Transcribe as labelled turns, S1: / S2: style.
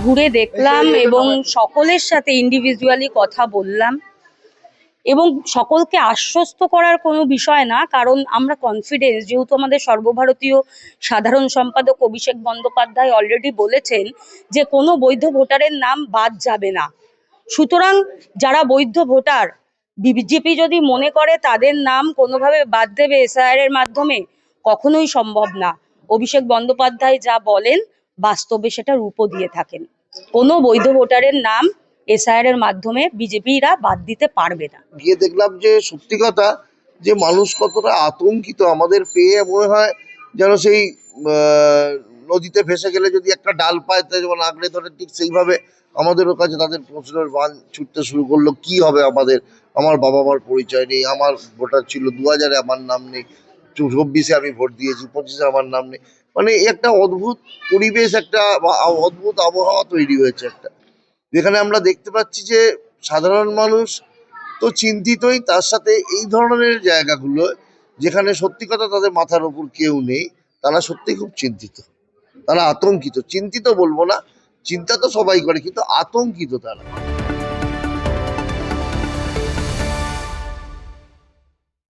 S1: ঘুরে দেখলাম এবং সকলের সাথে ইন্ডিভিজুয়ালি কথা বললাম এবং সকলকে আশ্বস্ত করার কোনো বিষয় না, কারণ আমরা কনফিডেন্স, যেহেতু আমাদের সর্বভারতীয় সাধারণ সম্পাদক অভিষেক বন্দ্যোপাধ্যায় অলরেডি বলেছেন যে কোনো বৈধ ভোটারের নাম বাদ যাবে না। সুতরাং যারা বৈধ ভোটার, বিজেপি যদি মনে করে তাদের নাম কোনোভাবে বাদ দেবে এসআইআর এর মাধ্যমে, কখনোই সম্ভব না। অভিষেক বন্দ্যোপাধ্যায় যা বলেন বাস্তবে সেটা রূপও দিয়ে থাকেন। কোনো বৈধ ভোটারের নাম এসআইআর এর মাধ্যমে বিজেপিরা বাদ দিতে পারবে না।
S2: গিয়ে দেখলাম যে সত্যি কথা, যে মানুষ কতটা আতঙ্কিত আমাদের পেয়ে, মনে হয় যেন সেই নদীতে ভেসে গেলে যদি একটা ডাল পায় তাই যেমন আঁকড়ে ধরে, ঠিক সেইভাবে আমাদেরও কাছে তাদের প্রশ্নের বান ছুটতে শুরু করলো। কি হবে আমাদের? আমার বাবা মার পরিচয় নেই, আমার ভোটার ছিল 2000-এ, আমার নাম নেই, 24-এ আমি ভোট দিয়েছি, 25-এ আমার নাম নেই। মানে একটা অদ্ভুত পরিবেশ, একটা অদ্ভুত আবহাওয়া তৈরি হয়েছে একটা, যেখানে আমরা দেখতে পাচ্ছি যে সাধারণ মানুষ তো চিন্তিতই, তার সাথে এই ধরনের জায়গাগুলো যেখানে সত্যি কথা তাদের মাথার উপর কেউ নেই, তারা সত্যি খুব চিন্তিত, তারা আতঙ্কিত। চিন্তিত বলবো না, চিন্তা তো সবাই করে, কিন্তু আতঙ্কিত তারা।